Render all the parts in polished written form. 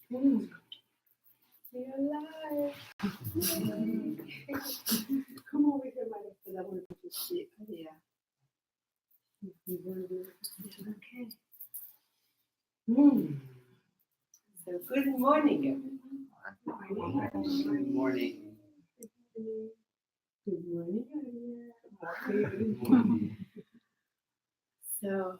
You're alive. Come over here, my love, because I want to see Arialle. Okay. So good morning, everyone. Good morning. Good morning, Arialle. Good morning. So,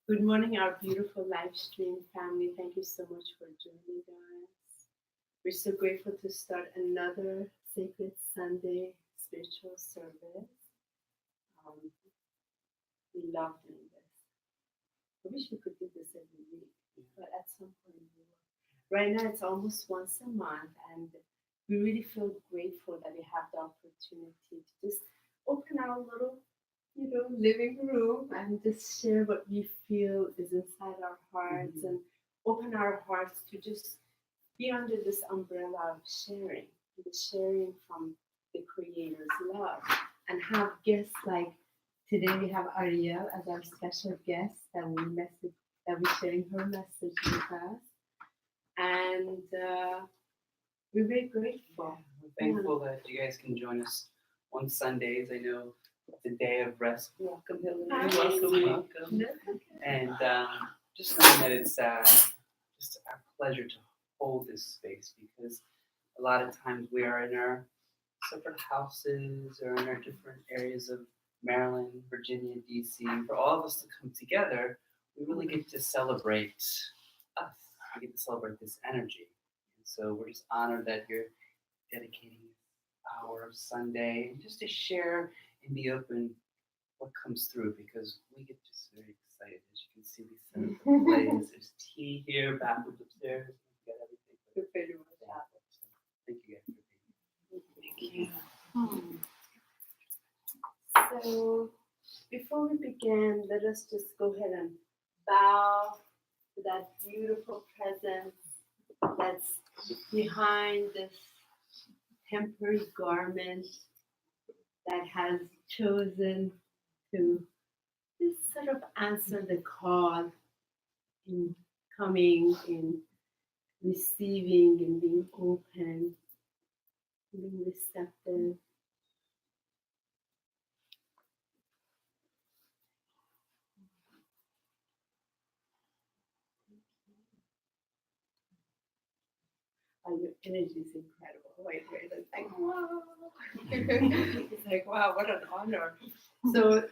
good morning, our beautiful live stream family. Thank you so much for joining us. We're so grateful to start another Sacred Sunday spiritual service. We love doing this. I wish we could do this every week, but at some point we will. Right now, it's almost once a month, and we really feel grateful that we have the opportunity to just open our little, living room and just share what we feel is inside our hearts and open our hearts to just be under this umbrella of sharing, the sharing from the Creator's love, and have guests like today. We have Arialle as our special guest that we're sharing her message with us, and we're very grateful. We're thankful that you guys can join us on Sundays. I know it's a day of rest. Welcome, Hillary. Welcome. And just knowing that it's just our pleasure to hold this space, because a lot of times we are in our separate houses or in our different areas of Maryland, Virginia, DC. For all of us to come together, we really get to celebrate us. We get to celebrate this energy. And so we're just honored that you're dedicating our Sunday just to share in the open what comes through, because we get just very excited. As you can see, we set up the place. There's tea here, bathrooms upstairs. We got everything. Thank you guys for being here. Thank you. So, before we begin, let us just go ahead and bow to that beautiful presence that's behind this temporary garment that has chosen to just sort of answer the call in coming, in receiving, in being open, being receptive. Oh, your energy is incredible. Wait, it's like, wow. It's like, wow, what an honor. So,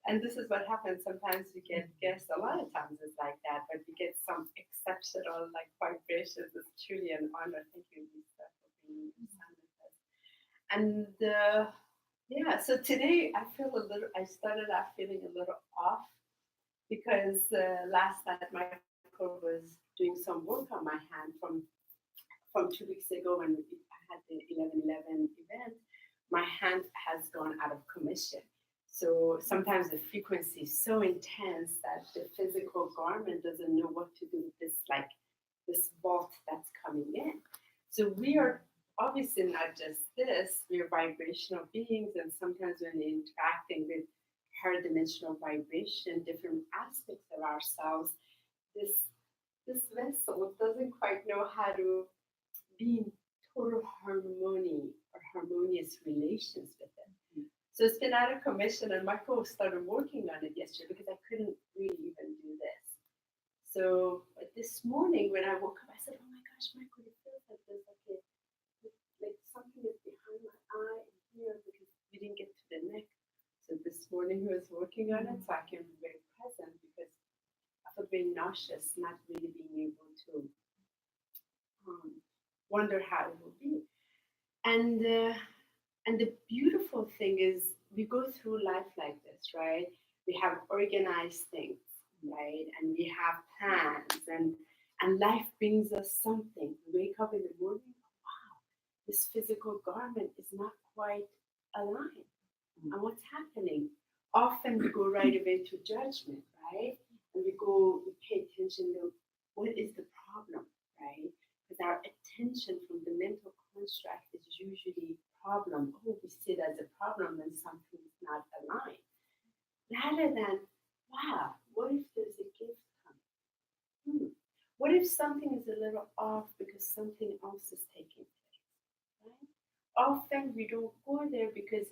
and this is what happens. Sometimes we get guests, a lot of times it's like that, but we get some exceptional like vibrations. It's truly an honor. Thank you, Lisa, for being with us. And yeah, so today I started out feeling a little off because last night Michael was doing some work on my hand from 2 weeks ago when I had the 11/11 event. My hand has gone out of commission. So sometimes the frequency is so intense that the physical garment doesn't know what to do with this bolt that's coming in. So we are obviously not just this, we are vibrational beings, and sometimes when we're interacting with higher dimensional vibration, different aspects of ourselves, this vessel doesn't quite know how to be in total harmony or harmonious relations with it. So it's been out of commission, and Michael started working on it yesterday because I couldn't really even do this. So this morning when I woke up, I said, "Oh my gosh, Michael, it feels like there's like something is behind my eye and here because we didn't get to the neck." So this morning he was working on it, so I can be very present because I felt very nauseous, not really being able to wonder how it will be. And the beautiful thing is we go through life like this, right? We have organized things, right? And we have plans, and life brings us something. We wake up in the morning, wow, this physical garment is not quite aligned. And what's happening? Often we go right away to judgment, right? And we pay attention to what is the problem, right? Because our attention from the mental construct is usually problem. Oh, we see it as a problem when something is not aligned. Rather than, wow, what if there's a gift coming? What if something is a little off because something else is taking place? Right? Often we don't go there because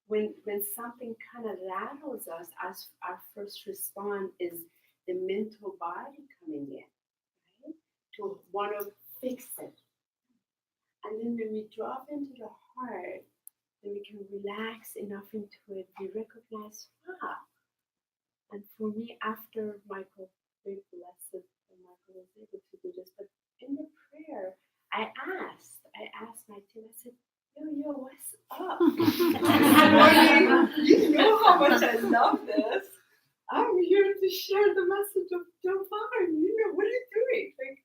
when something kind of rattles us, as our first response is the mental body coming in, right? To want to fix it. And then when we drop into the heart, then we can relax enough into it, we recognize, wow. And for me, after Michael, very blessed that Michael was able to do this, but in the prayer, I asked my team, I said, yo, what's up? You know how much I love this. I'm here to share the message of divine. You know, what are you doing? Like,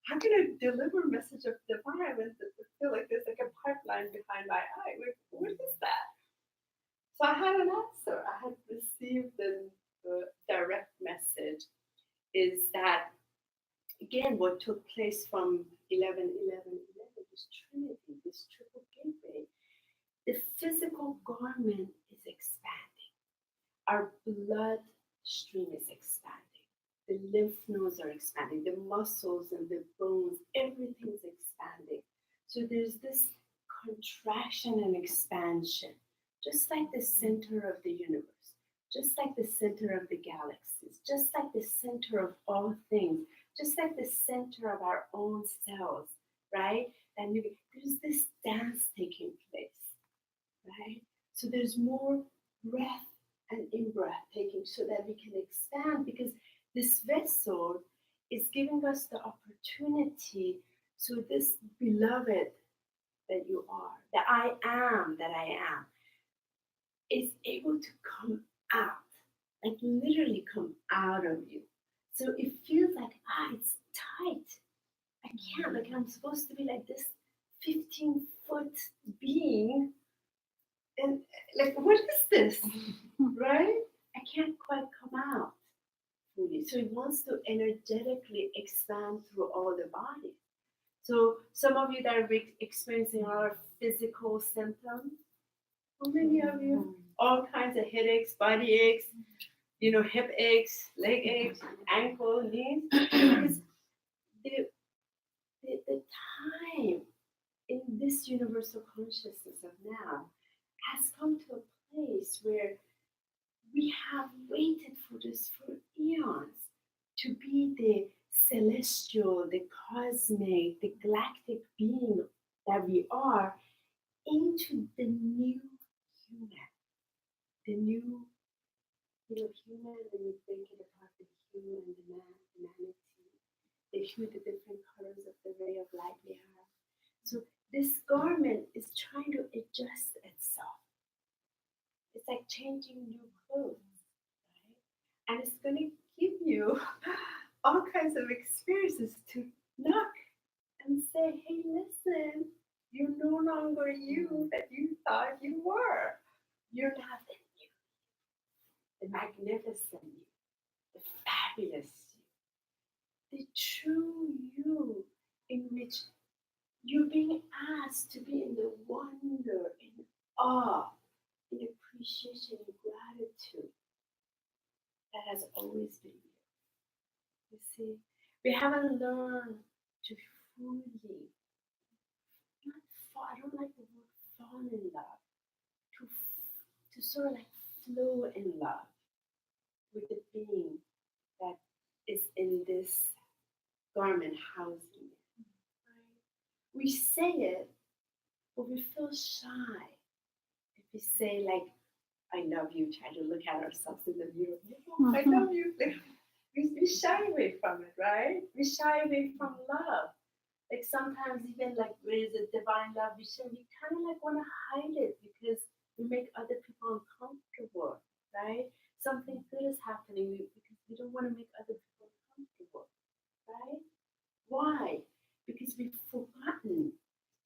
how can I deliver a message of divine when I feel like there's like a pipeline behind my eye? Like, what is that? So I had an answer. I had received the direct message is that, again, what took place from 11, this Trinity, this triple gateway, the physical garment is expanding. Our blood stream is expanding. The lymph nodes are expanding. The muscles and the bones, everything's expanding. So there's this contraction and expansion, just like the center of the universe, just like the center of the galaxies, just like the center of all things, just like the center of our own cells, right? And there's this dance taking place, right? So there's more breath and in-breath taking so that we can expand, because this vessel is giving us the opportunity. So this beloved that you are, that I am, is able to come out, like literally come out of you. So it feels like, it's tight. I can't, like I'm supposed to be like this 15-foot being. And like, what is this? Right? I can't quite come out fully. So it wants to energetically expand through all the body. So some of you that are experiencing a lot of physical symptoms, how many of you? All kinds of headaches, body aches, hip aches, leg aches, ankle, knees. Because the time in this universal consciousness of now has come to a place where we have waited for this for eons to be the celestial, the cosmic, the galactic being that we are into the new human. The new, human, when you think about the human, the man, humanity, the hue, the different colors of the ray of light we have. So this garment is trying to adjust itself. It's like changing new clothes, right? And it's going to give you all kinds of experiences to knock and say, hey, listen, you're no longer you that you thought you were. You're not the new, the magnificent you, the fabulous you, the true you, in which you're being asked to be in the wonder, in awe, in appreciation, and gratitude that has always been you. You see, we haven't learned to fully, not fall, I don't like the word fall in love, to sort of like flow in love with the being that is in this garment housing it. Right? We say it, but we feel shy. If we say like, I love you, try to look at ourselves in the mirror. I love you. We shy away from it, right? We shy away from love. Like sometimes even like with the divine love, we kind of like want to hide it because we make other people uncomfortable, right? Something good is happening because we don't want to make other people uncomfortable, right? Why? Because we've forgotten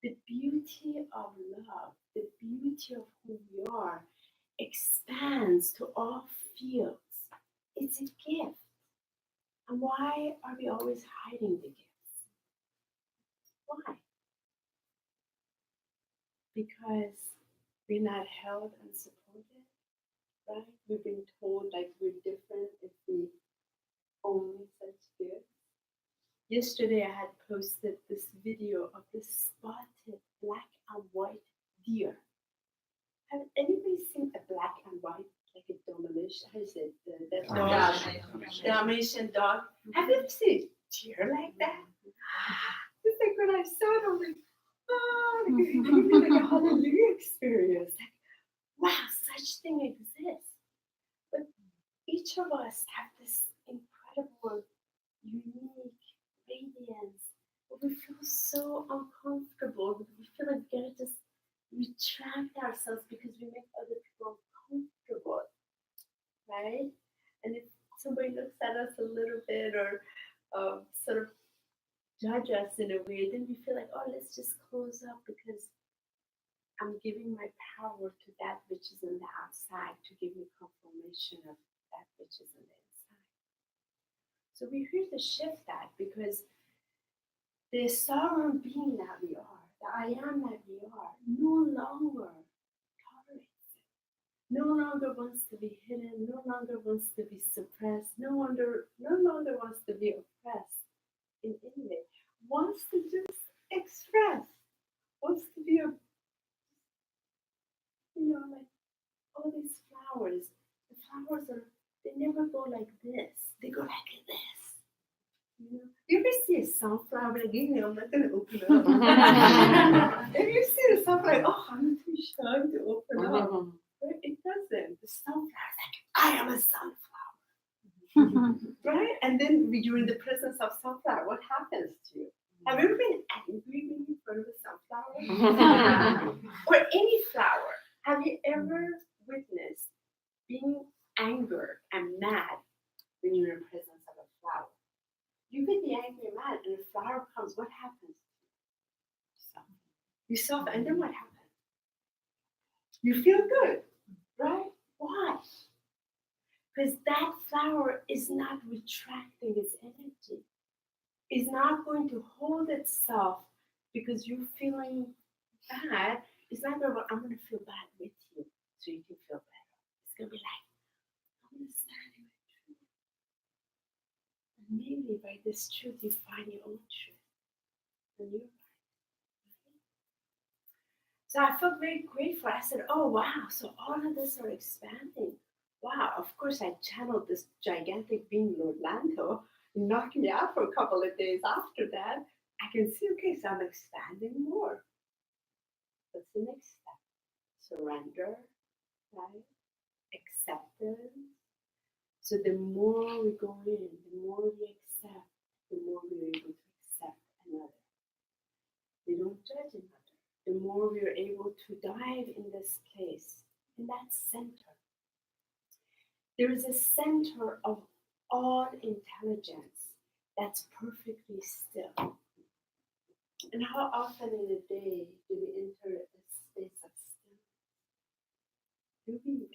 the beauty of love, the beauty of who we are expands to all fields. It's a gift. And why are we always hiding the gifts? Why? Because we're not held and supported, right? We've been told like we're different if we Yesterday I had posted this video of this spotted black and white deer. Have anybody seen a black and white, like a Dalmatian? How is it? That dog, Dalmatian dog. Have you ever seen a deer like that? It's like when I saw it, I'm like, oh, it gave me like a hallelujah experience. Like, wow, such thing exists. But each of us have this incredible, unique radiance. But we feel so uncomfortable. We feel like we gotta just retract ourselves because we make other people uncomfortable, right? And if somebody looks at us a little bit or sort of judge us in a way, then we feel like, oh, let's just close up because I'm giving my power to that which is on the outside to give me confirmation of that which is on the inside. So we're here to shift that because the sovereign being that we are, the I am that we are, no longer tolerates it, no longer wants to be hidden, no longer wants to be suppressed, no longer wants to be oppressed in any way, wants to just express, wants to be like all these flowers. The flowers they never go like this, they go like this. You ever see a sunflower? Like, I'm not going to open it up. Have you seen a sunflower? Like, oh, I'm too shy to open up. But it doesn't. The sunflower is like, I am a sunflower. Right? And then when you're in the presence of sunflower, what happens to you? Have you ever been angry in front of a sunflower? Or any flower? Have you ever witnessed being angered and mad when you're in presence of a flower? You get the angry and mad, and the flower comes. What happens? You soften, and then what happens? You feel good, right? Why? Because that flower is not retracting its energy. It's not going to hold itself because you're feeling bad. It's not going to, I'm going to feel bad with you so you can feel better. It's going to be like, I'm going to stand in my truth. And maybe by this truth, you find your own truth. And you're right. So I felt very grateful. I said, oh, wow. So all of this are expanding. Wow. Of course, I channeled this gigantic being, Lord Lanto. Knocked me out for a couple of days after that. I can see, okay, so I'm expanding more. What's the next step? Surrender, right? Acceptance. So the more we go in, the more we accept, the more we're able to accept another. We don't judge another. The more we are able to dive in this place, in that center. There is a center of all intelligence that's perfectly still. And how often in a day do we enter a space of stillness?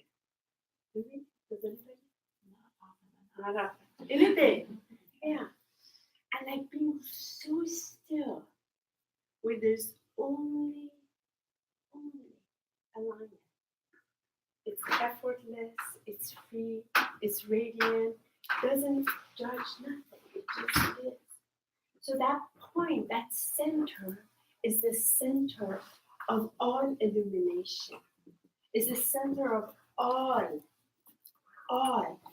Do we? Does anybody? Not often. In a day. Yeah. And like being so still where there's only alignment. It's effortless, it's free, it's radiant, doesn't judge nothing, it just is. So that point, that center, is the center of all illumination, is the center of all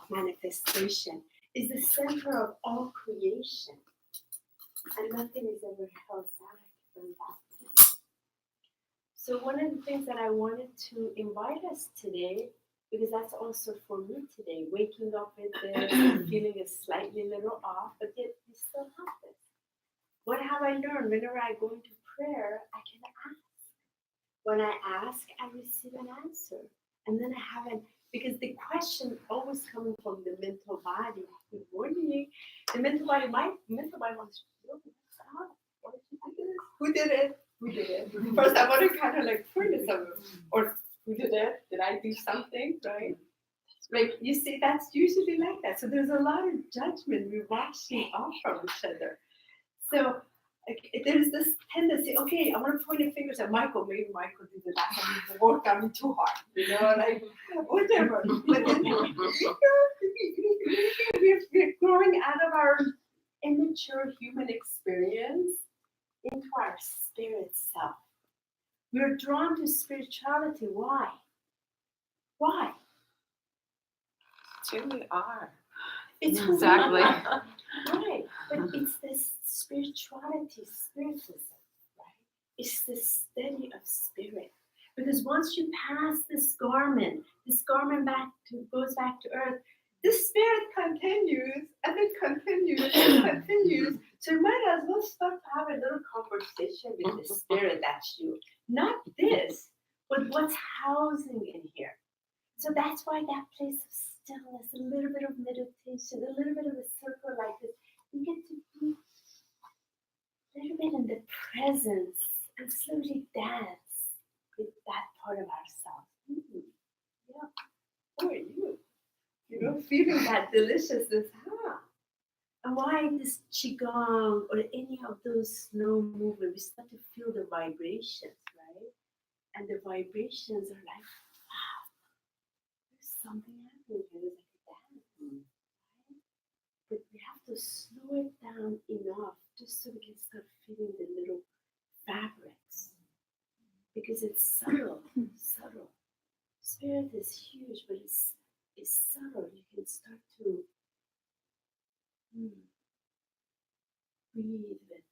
manifestation, is the center of all creation. And nothing is ever held back from that. So one of the things that I wanted to invite us today, because that's also for me today, waking up with this and feeling a slightly little off, but yet we still have this. What have I learned? Whenever I go into prayer, I can ask. When I ask, I receive an answer. And then I haven't, because the question always coming from the mental body. Good morning. The mental body, my mental body wants to know, what did you do? Who did it? Who did it? First, I want to kind of like point at someone, or who did it? Did I do something, right? Like, you see, that's usually like that. So there's a lot of judgment we're washing off from each other. So there's this tendency, okay, I want to point a finger at Michael. Maybe Michael did it last time. He worked on me too hard, like whatever. But then, we're growing out of our immature mature human experience into our spirit self. We're drawn to spirituality. Why? Why? It's who we are. It's Exactly. Right. But it's this spirituality, spiritism, right? It's the study of spirit. Because once you pass this garment goes back to earth, the spirit continues and it continues and continues. So you might as well start to have a little conversation with the spirit that's you. Not this, but what's housing in here. So that's why that place of stillness, a little bit of meditation, a little bit of a circle like this, you get to be a little bit in the presence and slowly dance with that part of ourselves. Yeah, who are you? You know, feeling that deliciousness, And why this qigong or any of those slow movement, we start to feel the vibrations, right? And the vibrations are like, wow, there's something happening here. There's like a dance, right? But we have to slow it down enough just so we can start feeling the little fabrics. Because it's subtle, subtle. Spirit is huge, but it's subtle. You can start to breathe with it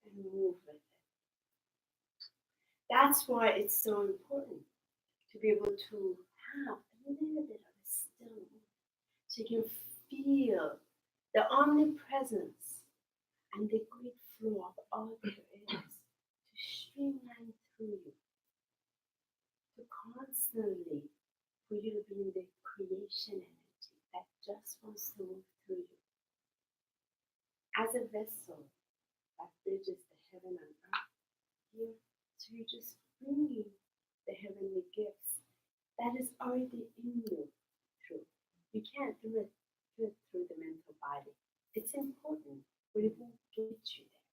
and move with it. That's why it's so important to be able to have a little bit of a stillness, so you can feel the omnipresence and the great flow of all there is to streamline through you, to constantly for you to be in the creation energy that just wants to move through you. As a vessel that bridges the heaven and earth here, so you're just bringing the heavenly gifts that is already in you through. You can't do it through the mental body. It's important, but it won't get you there.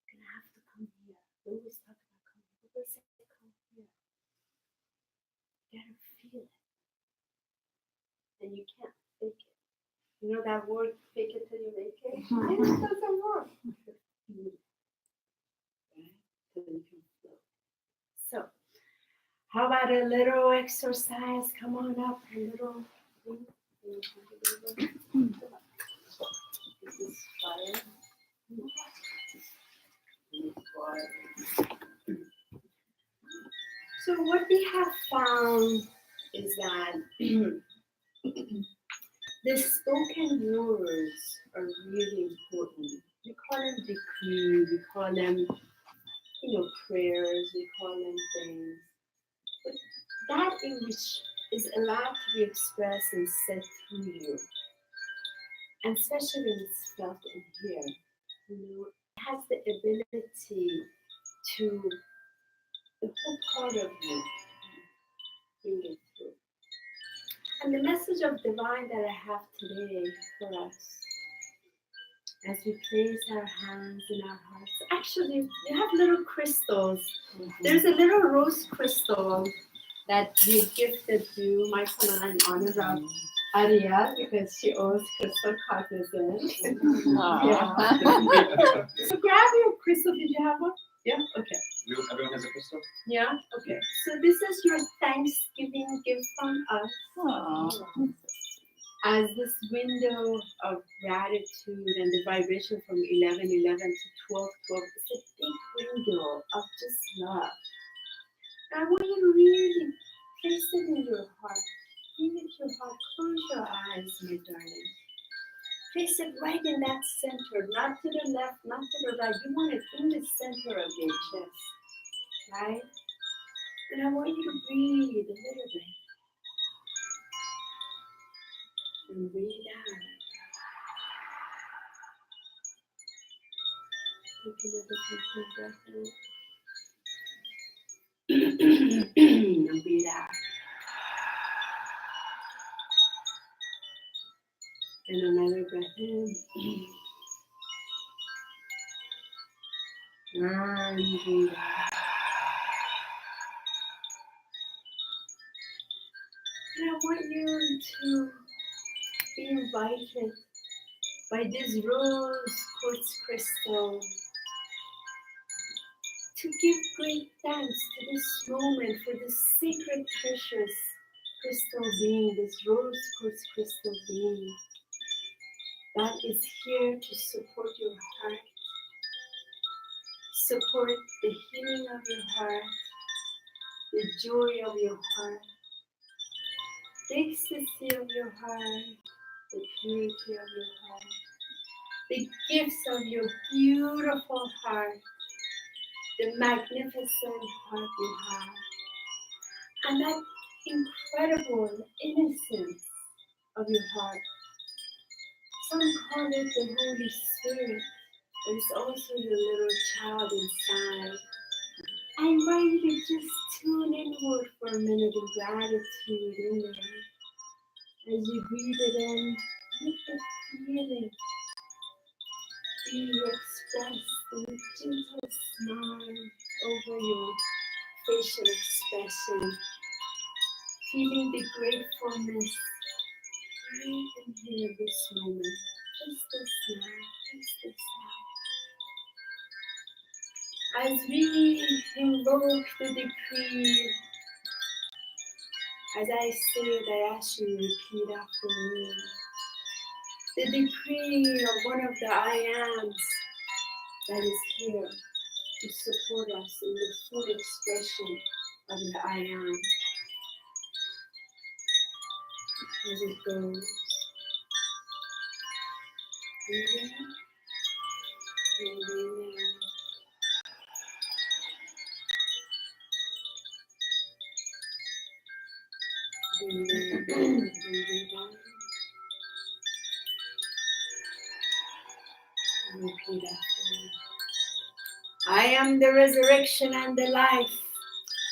You're gonna have to come here. We always talk about come here. People say come here. You gotta feel it. And you can't fake it. You know that word, fake it till you make it? It doesn't work. Feel it. Right? So you can flow. So, how about a little exercise? Come on up, a little. This is fire. So what we have found is that the spoken words are really important. We call them decree, we call them, prayers, we call them things. But that in which is allowed to be expressed and said through you. And especially when it's felt in here, it has the ability to, the whole part of you, bring it through. And the message of divine that I have today for us, as we place our hands in our hearts, actually, we have little crystals. There's a little rose crystal that we gifted you, Michael and I, in honor of Arialle, because she owes crystal cognizance. Yeah. So grab your crystal. Did you have one? Yeah? Okay. Everyone has a crystal? Yeah? Okay. So this is your Thanksgiving gift from us. Aww. As this window of gratitude and the vibration from 11:11 to 12:12, it's a big window of just love. And I want you to really place it in your heart. Bring it to your heart. Close your eyes, my darling. Place it right in that center, not to the left, not to the right. You want it in the center of your chest, right? And I want you to breathe a little bit. And breathe out. Take another deep breath in. And breathe out. And another breath in. And breathe out. And I want you to be invited by this rose quartz crystal to give great thanks to this moment for this sacred, precious crystal being, this rose quartz crystal being that is here to support your heart, support the healing of your heart, the joy of your heart, the ecstasy of your heart, the purity of your heart, the gifts of your beautiful heart, the magnificent heart you have, and that incredible innocence of your heart. Some call it the Holy Spirit, but it's also your little child inside. I invite you to just tune inward for a minute in gratitude in there. As you breathe it in, let the feeling be expressed in a gentle smile over your facial expression. Feeling the gratefulness right in here this moment. Just this now, just this now. As we invoke the decree, as I say it, I ask you to repeat after me. The decree of one of the I Ams that is here to support us in the full expression of the I Am. As it goes. Breathe in, and breathe out. Breathe in, and breathe out. And repeat after me. I am the resurrection and the life.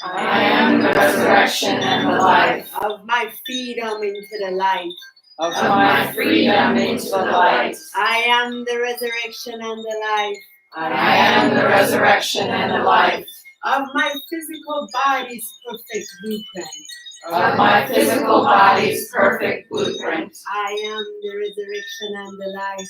I am the resurrection and the life Of my freedom into the light. of my freedom into the light. I am the resurrection and the life. I am the resurrection and the life Of my physical body's perfect blueprint. of my physical body's perfect blueprint. I am the resurrection and the life.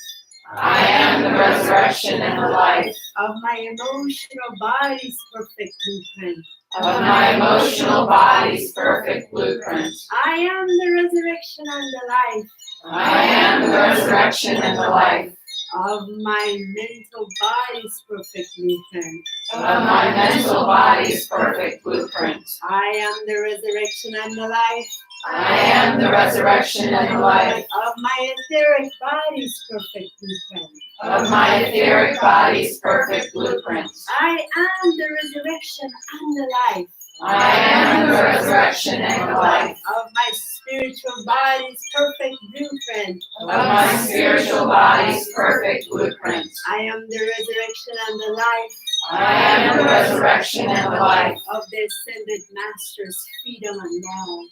I am the resurrection and the life Of my emotional body's perfect blueprint. of my emotional body's perfect blueprint. I am the resurrection and the life. I am the resurrection and the life Of my mental body's perfect blueprint. of my mental body's perfect blueprint. I am the resurrection and the life. I am the resurrection and the life Of my etheric body's perfect blueprint. of my etheric body's perfect blueprint. I am the resurrection and the life. I am the resurrection and the life Of my spiritual body's perfect blueprint. of my spiritual body's perfect blueprint. I am the resurrection and the life. I am the resurrection and the life Of the ascended master's freedom and love.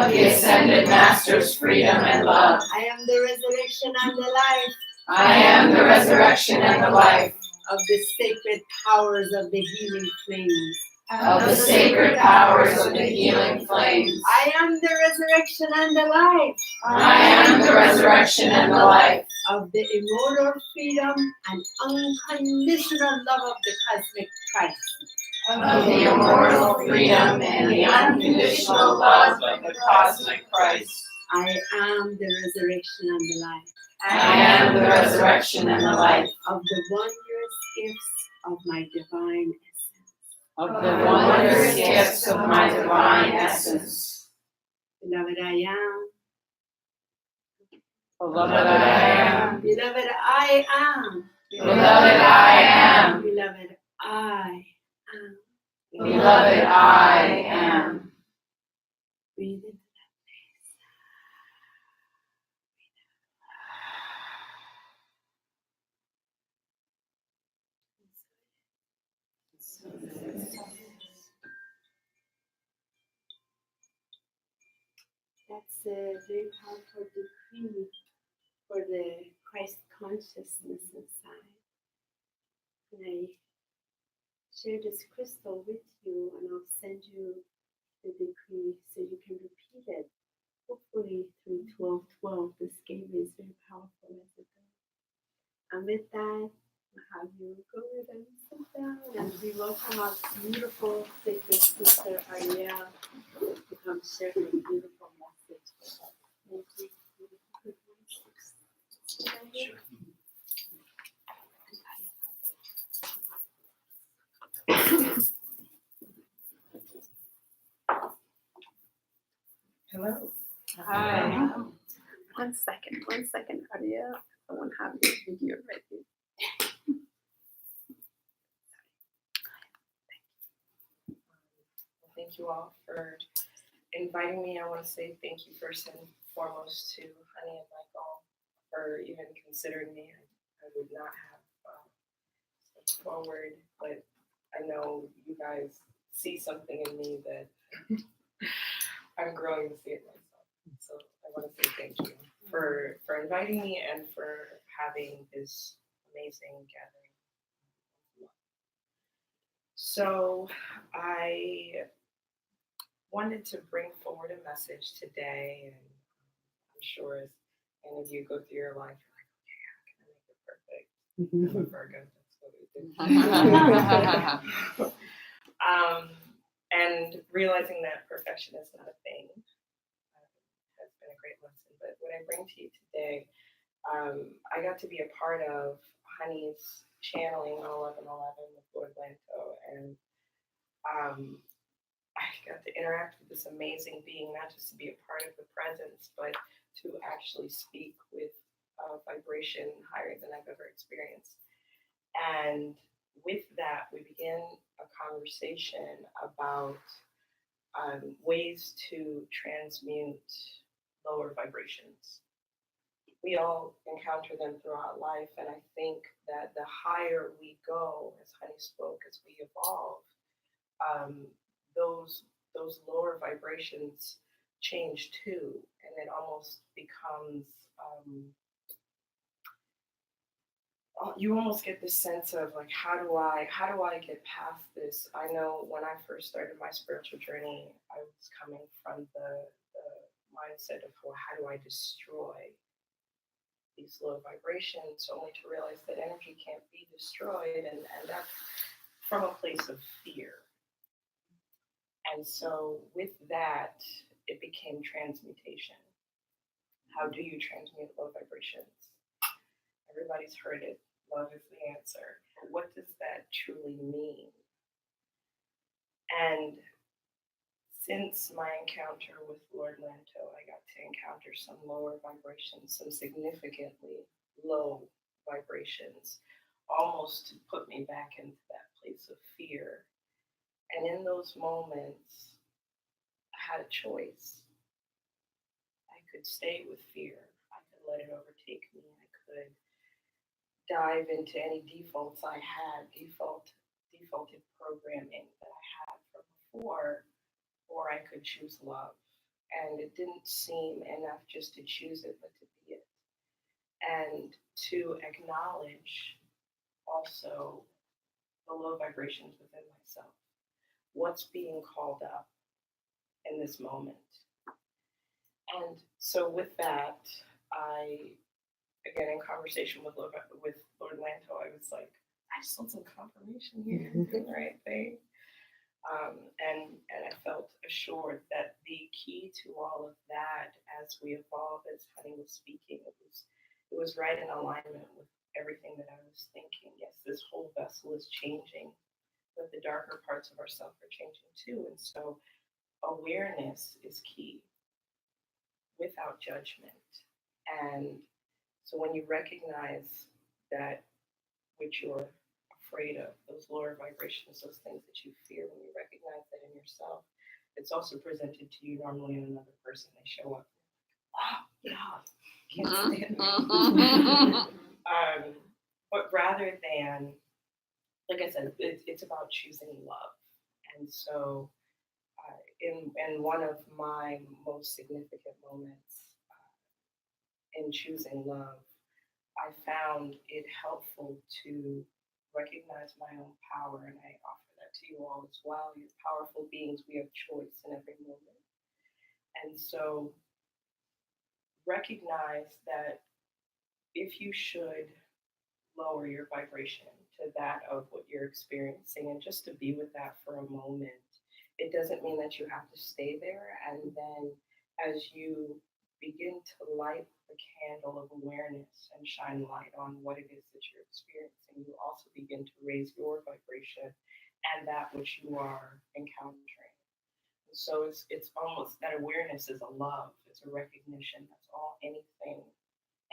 of the ascended master's freedom and love. I am the resurrection and the life. I am the resurrection and the life Of the sacred powers of the healing flames. of the sacred powers of the healing flames. I am the resurrection and the life. I am the resurrection and the life Of the immortal freedom and unconditional love of the cosmic Christ. of the immortal freedom and the unconditional love of the cosmic Christ. I am the resurrection and the life. I am the resurrection and the life Of the wondrous gifts of my divine essence. of the wondrous gifts of my divine essence. Beloved, I am. Beloved, I am. Beloved, I am. Beloved, I am. Beloved, I am. Beloved, I am. Breathe into that place. That's a very powerful decree for the Christ consciousness inside. And I share this crystal with you, and I'll send you the decree so you can repeat it, hopefully 3 12:12. This game is very powerful as it does. And with that, I'll have you go ahead and sit down, and we welcome our beautiful sacred sister Arialle to come share her beautiful message with us. Thank you. Hello. Hi. One second, Arialle. I won't have your video ready. Thank you all for inviting me. I want to say thank you first and foremost to Honey and Michael for even considering me. I would not have stepped forward, but I know you guys see something in me that I'm growing to see it myself. So I want to say thank you for inviting me and for having this amazing gathering. So I wanted to bring forward a message today, and I'm sure as any of you go through your life, you're like, okay, how can I make it perfect? I'm a Virgo, that's what we do. And realizing that perfection is not a thing has been a great lesson. But what I bring to you today, I got to be a part of Honey's channeling on 11/11 with Lord Lanto, and I got to interact with this amazing being, not just to be a part of the presence, but to actually speak with a vibration higher than I've ever experienced. And with that, we began a conversation about ways to transmute lower vibrations. We all encounter them throughout life, and I think that the higher we go, as Honey spoke, as we evolve, those lower vibrations change too, and it almost becomes you almost get this sense of like, how do I get past this? I know when I first started my spiritual journey, I was coming from the mindset of, well, how do I destroy these low vibrations, only to realize that energy can't be destroyed, and that's from a place of fear. And so with that, it became transmutation. How do you transmute low vibrations? Everybody's heard it. Love is the answer. What does that truly mean? And since my encounter with Lord Lanto, I got to encounter some lower vibrations, some significantly low vibrations, almost to put me back into that place of fear. And in those moments, I had a choice. I could stay with fear. I could let it overtake me. I could dive into any defaults I had, defaulted programming that I had from before, or I could choose love. And it didn't seem enough just to choose it, but to be it. And to acknowledge also the low vibrations within myself. What's being called up in this moment? And so with that, I, again, in conversation with Lord Lanto, I was like, I just want some confirmation here, doing the right thing. And I felt assured that the key to all of that, as we evolve, as Honey was speaking, it was right in alignment with everything that I was thinking. Yes, this whole vessel is changing, but the darker parts of ourselves are changing too. And so awareness is key without judgment. And so when you recognize that which you're afraid of, those lower vibrations, those things that you fear, when you recognize that in yourself, it's also presented to you normally in another person. They show up. Oh, God, can't stand it. But rather than, like I said, it's about choosing love. And so in one of my most significant moments in choosing love, I found it helpful to recognize my own power, and I offer that to you all as well. You're powerful beings. We have choice in every moment. And so recognize that if you should lower your vibration to that of what you're experiencing and just to be with that for a moment, it doesn't mean that you have to stay there. And then as you begin to light the candle of awareness and shine light on what it is that you're experiencing, you also begin to raise your vibration and that which you are encountering. And so it's almost that awareness is a love, it's a recognition. That's all anything,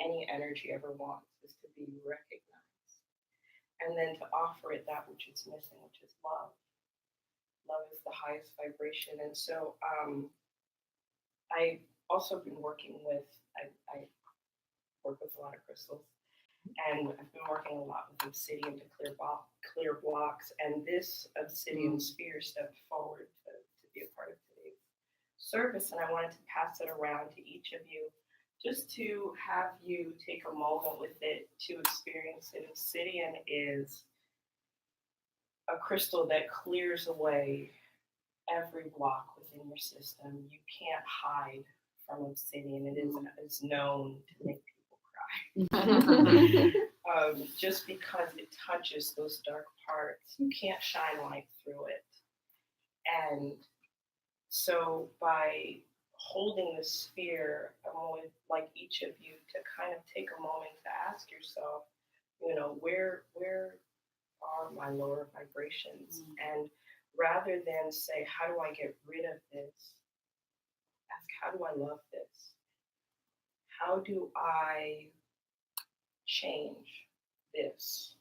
any energy ever wants, is to be recognized. And then to offer it that which it's missing, which is love. Love is the highest vibration. And so I also been working with, I work with a lot of crystals, and I've been working a lot with obsidian to clear blocks. And this obsidian sphere stepped forward to be a part of today's service. And I wanted to pass it around to each of you, just to have you take a moment with it to experience it. Obsidian is a crystal that clears away every block within your system. You can't hide from obsidian. It is known to make people cry. Just because it touches those dark parts, you can't shine light through it. And so by holding the sphere, I would like each of you to kind of take a moment to ask yourself, where are my lower vibrations? And rather than say, how do I get rid of this? Ask, how do I love this? How do I change this?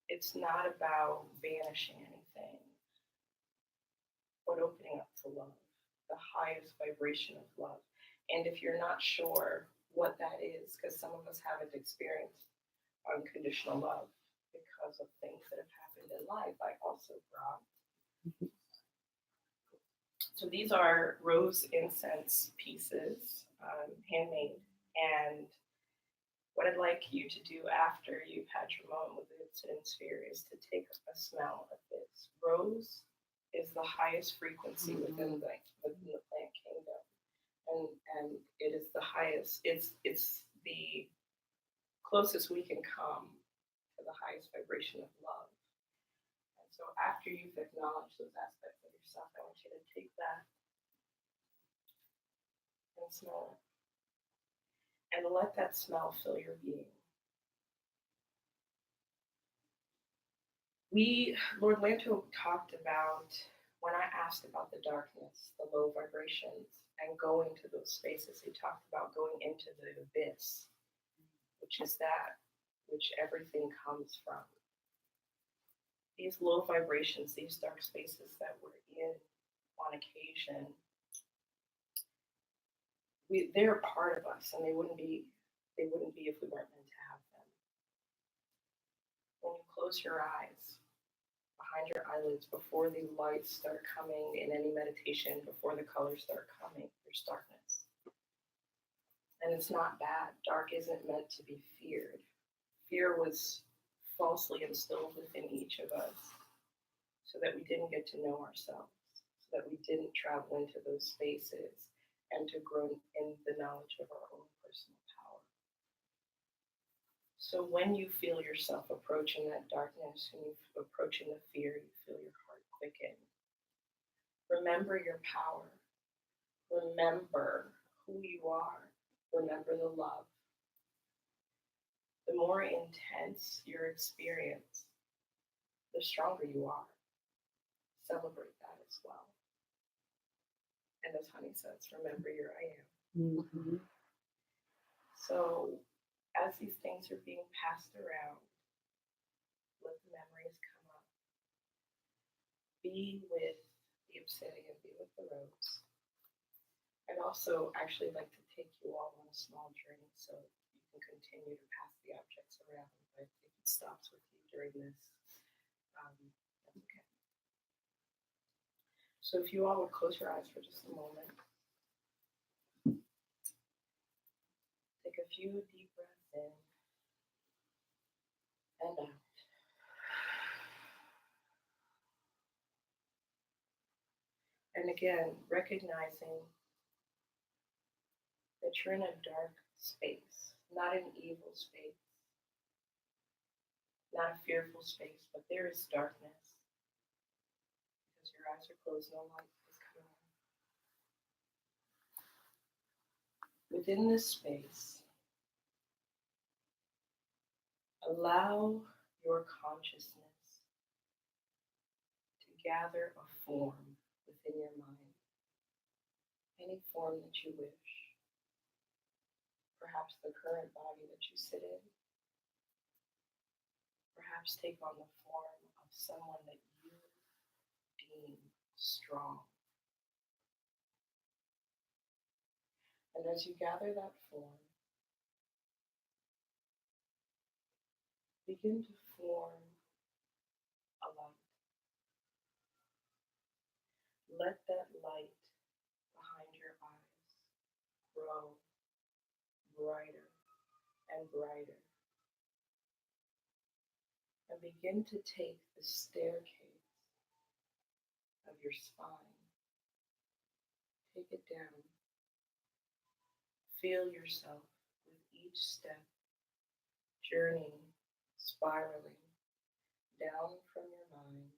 It's not about banishing anything, but opening up to love, the highest vibration of love. And if you're not sure what that is, because some of us haven't experienced unconditional love because of things that have happened in life, I also brought. So these are rose incense pieces, handmade. And what I'd like you to do after you've had your moment with the obsidian sphere is to take a smell of this. Rose is the highest frequency within the plant kingdom, and it is the highest. It's the closest we can come to the highest vibration of love. And so after you've acknowledged those aspects of yourself, I want you to take that and smell it. And let that smell fill your being. Lord Lanto talked about, when I asked about the darkness, the low vibrations, and going to those spaces, he talked about going into the abyss, which is that which everything comes from. These low vibrations, these dark spaces that we're in on occasion, they're a part of us, and they wouldn't be if we weren't meant to have them. When you close your eyes, behind your eyelids, before the lights start coming in any meditation, before the colors start coming, there's darkness. And it's not bad. Dark isn't meant to be feared. Fear was falsely instilled within each of us so that we didn't get to know ourselves, so that we didn't travel into those spaces and to grow in the knowledge of our own personal power. So when you feel yourself approaching that darkness, and you're approaching the fear, you feel your heart quicken. Remember your power. Remember who you are. Remember the love. The more intense your experience, the stronger you are. Celebrate that as well. And as Honey says, remember your I am. Mm-hmm. So as these things are being passed around, let the memories come up. Be with the obsidian, be with the rose. I'd also actually like to take you all on a small journey so you can continue to pass the objects around, but if it stops with you during this, that's okay. So if you all would close your eyes for just a moment. Take a few deep breaths in and out. And again, recognizing that you're in a dark space, not an evil space, not a fearful space, but there is darkness because your eyes are closed, no light is coming in. Within this space, allow your consciousness to gather a form within your mind, any form that you wish. Perhaps the current body that you sit in. Perhaps take on the form of someone that you deem strong. And as you gather that form, begin to form a light. Let that light behind your eyes grow brighter and brighter. And begin to take the staircase of your spine. Take it down. Feel yourself with each step journeying, spiraling down from your mind.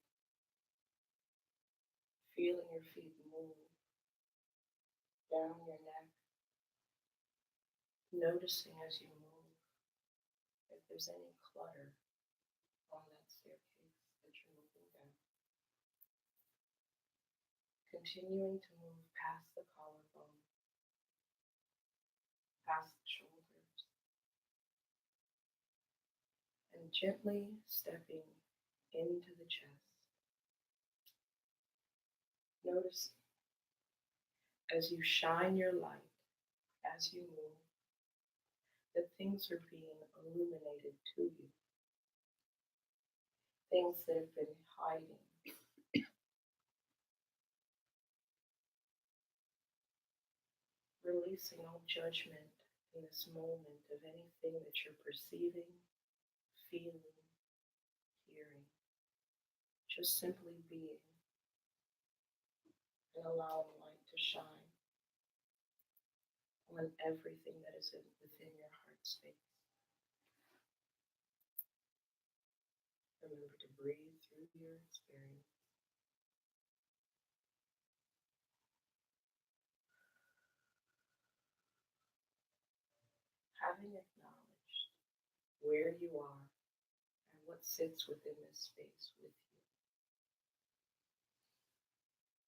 Feeling your feet move down your neck. Noticing as you move if there's any clutter on that staircase that you're moving down. Continuing to move past the collarbone, past the shoulders, and gently stepping into the chest. Notice as you shine your light, as you move, that things are being illuminated to you. Things that have been hiding. Releasing all judgment in this moment of anything that you're perceiving, feeling, hearing. Just simply being and allowing light to shine on everything that is within your heart space. Remember to breathe through your experience. Having acknowledged where you are and what sits within this space with you,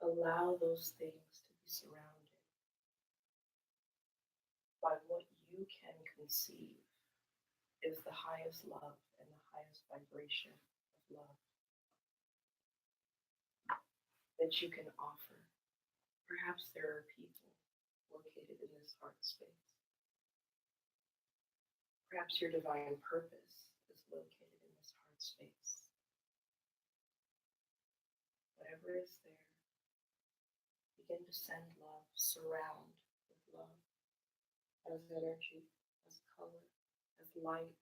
allow those things to be surrounded by what you can conceive is the highest love and the highest vibration of love that you can offer. Perhaps there are people located in this heart space. Perhaps your divine purpose is located in this heart space. Whatever is there, begin to send love, surround with love, as energy, as color, as light.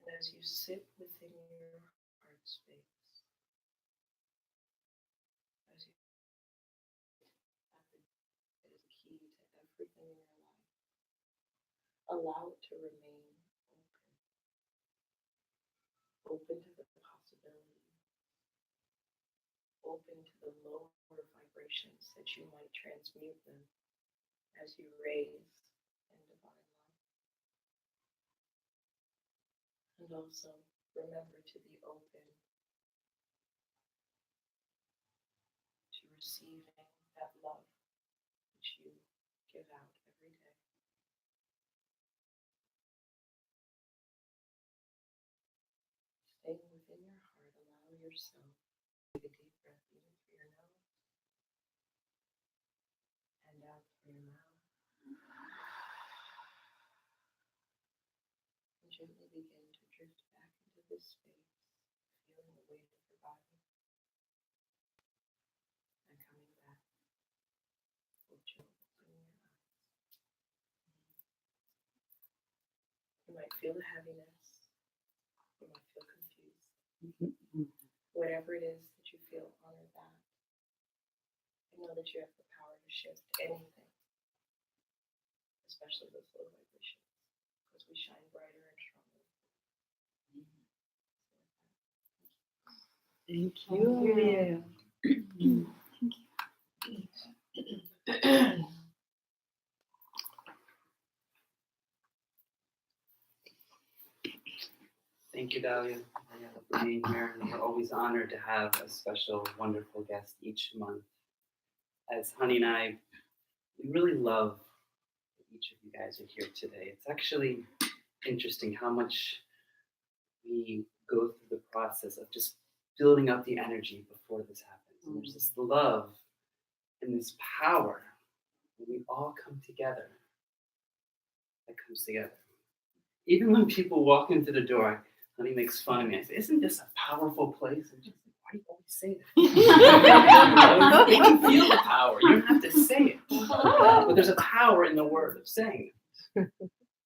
And as you sit within your heart space, as you it is key to everything in your life, allow it to remain open to the possibility, open to the lower vibrations that you might transmute them as you raise in divine light. And also remember to be open to receiving that love which you give out every day. Staying within your heart, allow yourself to take a deep breath in through your nose and out through your mouth. And gently begin to drift back into this space, feeling the weight of your body. And coming back with gentle opening your eyes. You might feel the heaviness. You might feel confused. Whatever it is that you feel, honor that. And know that you have the power to shift anything, especially those low vibrations, because we shine brighter and stronger. Thank you. Thank you, Dahlia, for being here. And we're always honored to have a special, wonderful guest each month. As Honey and I, we really love that each of you guys are here today. It's actually interesting how much we go through the process of just building up the energy before this happens. And there's this love and this power when we all come together that comes together. Even when people walk into the door, Honey makes fun of me. I say, "Isn't this a powerful place?" And she's like, "Why do you always say that?" You can feel the power. You don't have to say it. But there's a power in the word of saying it. And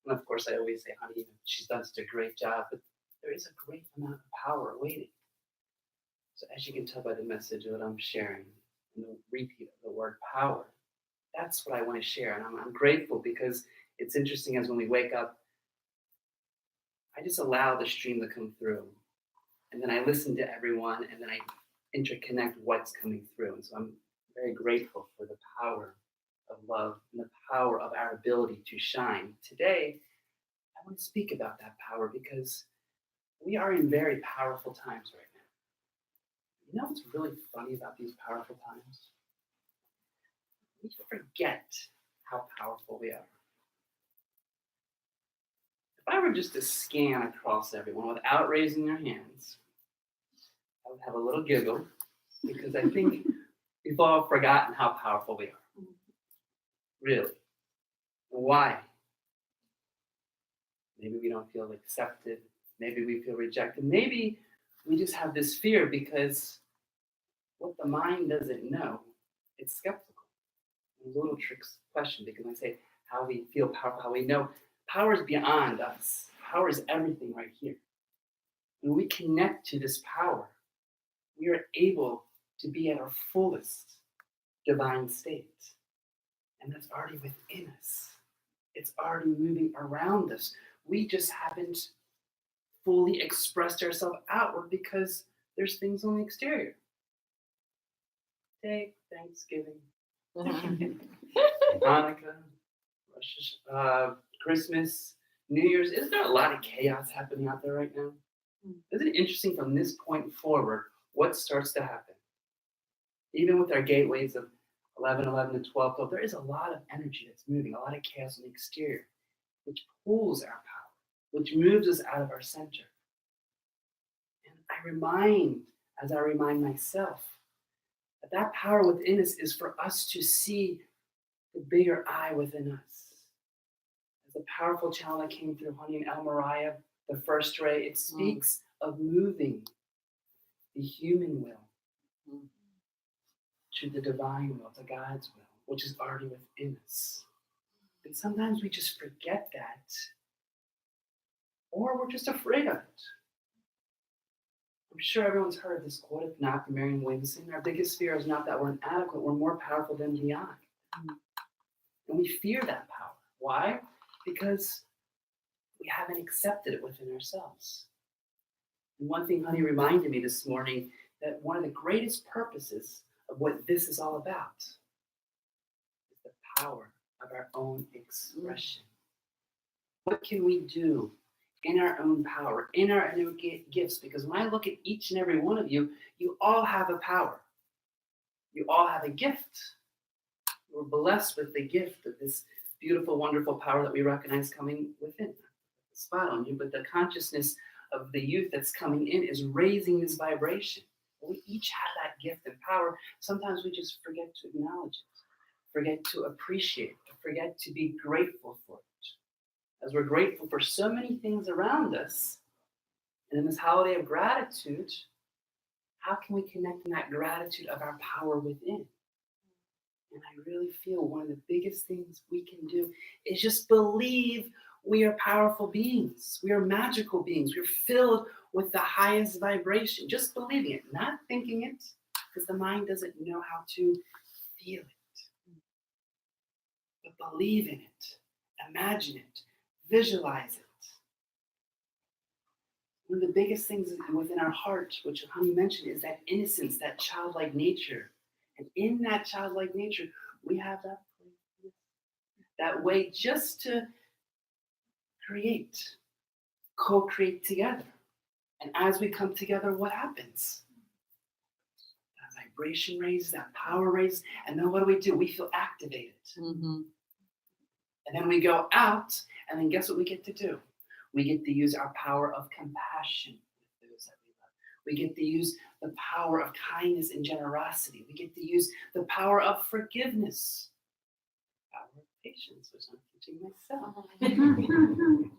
of course, I always say, Honey, she's done such a great job, but there is a great amount of power waiting. So as you can tell by the message that I'm sharing, and the repeat of the word power, that's what I want to share. And I'm grateful because it's interesting as when we wake up, I just allow the stream to come through. And then I listen to everyone, and then I interconnect what's coming through. And so I'm very grateful for the power of love and the power of our ability to shine. Today, I want to speak about that power because we are in very powerful times right now. You know what's really funny about these powerful times? We forget how powerful we are. If I were just to scan across everyone without raising their hands, I would have a little giggle because I think we've all forgotten how powerful we are. Really. Why? Maybe we don't feel accepted. Maybe we feel rejected. Maybe we just have this fear because what the mind doesn't know, it's skeptical. It's a little trick question because I say how we feel powerful, how we know. Power is beyond us. Power is everything right here. When we connect to this power, we are able to be at our fullest divine state. And that's already within us. It's already moving around us. We just haven't fully expressed ourselves outward because there's things on the exterior. Day, Thanksgiving, Hanukkah, Christmas, New Year's. Isn't there a lot of chaos happening out there right now? Isn't it interesting from this point forward what starts to happen? Even with our gateways of 11:11 to 12:12, there is a lot of energy that's moving, a lot of chaos on the exterior, which pulls our power, which moves us out of our center. And I remind myself, that power within us is for us to see the bigger I within us. As a powerful channel that came through Honey and El Mariah, the first ray, it speaks of moving the human will to the divine will, to God's will, which is already within us. And sometimes we just forget that, or we're just afraid of it. I'm sure everyone's heard this quote, if not from Marianne Williamson. Our biggest fear is not that we're inadequate, we're more powerful than beyond. And we fear that power. Why? Because we haven't accepted it within ourselves. And one thing Honey reminded me this morning, that one of the greatest purposes of what this is all about is the power of our own expression. What can we do in our own power, in our own gifts? Because when I look at each and every one of you, you all have a power. You all have a gift. We're blessed with the gift of this beautiful, wonderful power that we recognize coming within. Spot on you, but the consciousness of the youth that's coming in is raising this vibration. We each have that gift and power. Sometimes we just forget to acknowledge it, forget to appreciate it, forget to be grateful for it. As we're grateful for so many things around us, and in this holiday of gratitude, how can we connect in that gratitude of our power within? And I really feel one of the biggest things we can do is just believe we are powerful beings. We are magical beings. We're filled with the highest vibration. Just believing it, not thinking it, because the mind doesn't know how to feel it. But believe in it. Imagine it. Visualize it. One of the biggest things within our heart, which Honey mentioned, is that innocence, that childlike nature. And in that childlike nature, we have that way just to create, co-create together. And as we come together, what happens? That vibration raises, that power raises, and then what do? We feel activated. Mm-hmm. And then we go out, and then guess what we get to do? We get to use our power of compassion with those that we love. We get to use the power of kindness and generosity. We get to use the power of forgiveness. Power of patience, which I'm teaching myself.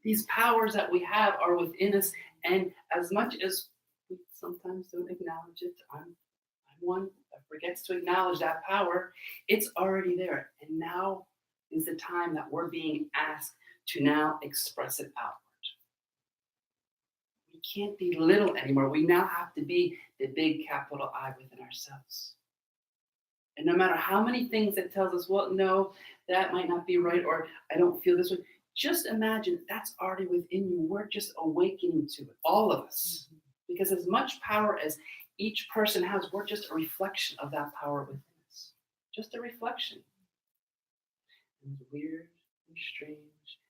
These powers that we have are within us, and as much as we sometimes don't acknowledge it, I'm one that forgets to acknowledge that power, it's already there. And now is the time that we're being asked to now express it outward. We can't be little anymore. We now have to be the big capital I within ourselves. And no matter how many things that tells us, well, no, that might not be right, or I don't feel this way, just imagine that's already within you. We're just awakening to it, all of us. Because as much power as each person has, we're just a reflection of that power within us. Just a reflection. And weird and strange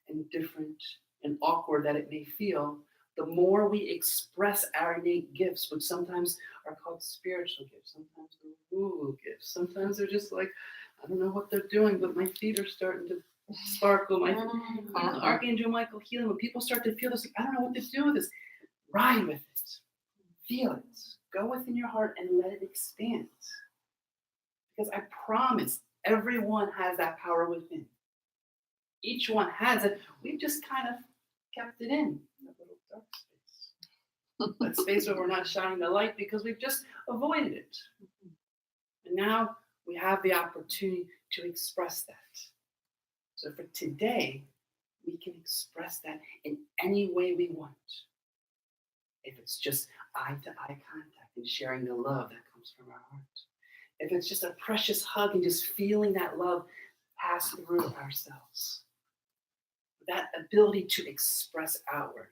and different and awkward that it may feel, the more we express our innate gifts, which sometimes are called spiritual gifts, sometimes they're woo gifts, sometimes they're just like, I don't know what they're doing, but my feet are starting to sparkle. Archangel Michael healing. When people start to feel this, I don't know what to do with this. Ride with it. Feel it. Go within your heart and let it expand. Because I promise everyone has that power within. Each one has it. We've just kind of kept it in a little dark space. That space where we're not shining the light because we've just avoided it. And now we have the opportunity to express that. So for today, we can express that in any way we want. If it's just eye-to-eye contact and sharing the love that comes from our heart. If it's just a precious hug and just feeling that love pass through ourselves. That ability to express outward.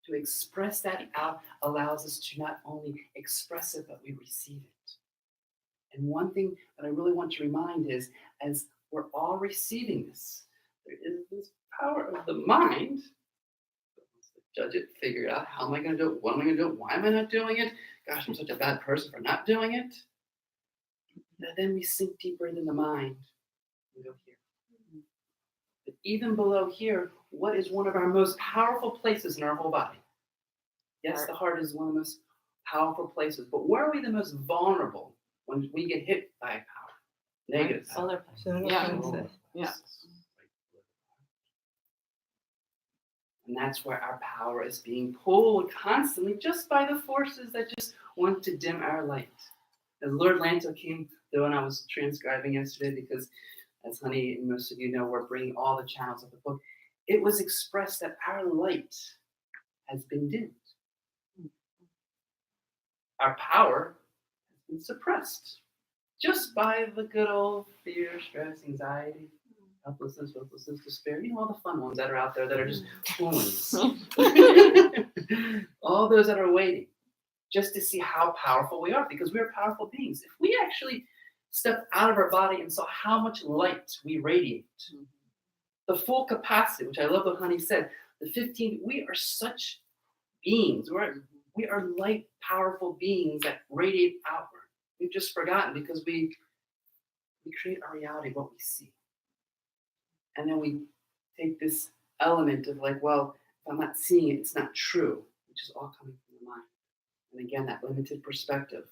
To express that out allows us to not only express it, but we receive it. And one thing that I really want to remind is, as we're all receiving this, there is this power of the mind. Judge it, figure it out. How am I going to do it? What am I going to do? Why am I not doing it? Gosh, I'm such a bad person for not doing it. And then we sink deeper into the mind and go here. But even below here, what is one of our most powerful places in our whole body? Yes, the heart is one of the most powerful places, but where are we the most vulnerable when we get hit by power? Negative power. Yeah. And that's where our power is being pulled constantly just by the forces that just want to dim our light. As Lord Lanto came through when I was transcribing yesterday, because as Honey and most of you know, we're bringing all the channels of the book, it was expressed that our light has been dimmed. Our power has been suppressed just by the good old fear, stress, anxiety, helplessness, hopelessness, despair. You know, all the fun ones that are out there that are just wounds. All those that are waiting just to see how powerful we are, because we are powerful beings. If we actually step out of our body and saw how much light we radiate, the full capacity, which I love what Honey said, the 15, we are such beings. We are light, powerful beings that radiate outward. We've just forgotten because we create our reality, what we see. And then we take this element of like, well, if I'm not seeing it, it's not true, which is all coming from the mind. And again, that limited perspective.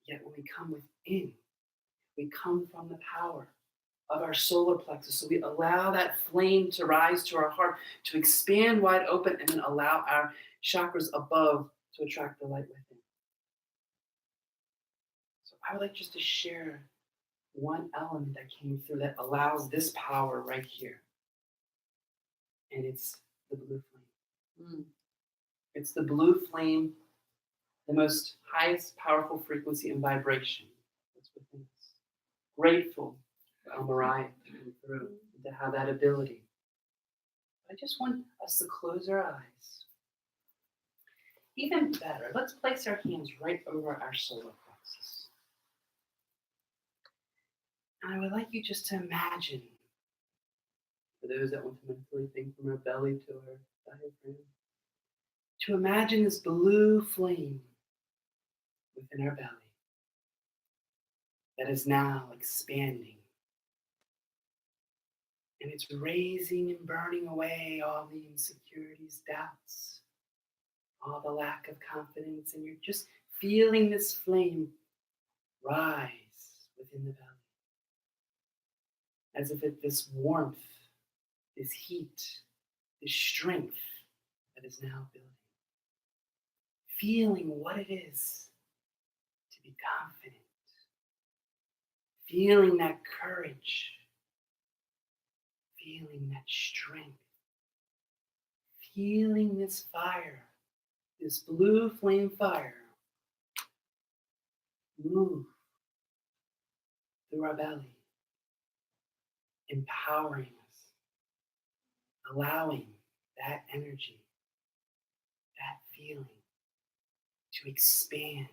Yet when we come within, we come from the power of our solar plexus. So we allow that flame to rise to our heart, to expand wide open, and then allow our chakras above to attract the light within. So I would like just to share one element that came through that allows this power right here. And it's the blue flame. It's the blue flame the most highest powerful frequency and vibration that's within us. Grateful for Mariah to come through and to have that ability. I just want us to close our eyes. Even better, let's place our hands right over our solar plexus. And I would like you just to imagine, for those that want to mentally think from our belly to our diaphragm, to imagine this blue flame within our belly that is now expanding. And it's raising and burning away all the insecurities, doubts, all the lack of confidence, and you're just feeling this flame rise within the belly. As if it's this warmth, this heat, this strength that is now building. Feeling what it is to be confident. Feeling that courage. Feeling that strength. Feeling this fire, this blue flame fire, move through our belly, empowering us, allowing that energy, that feeling to expand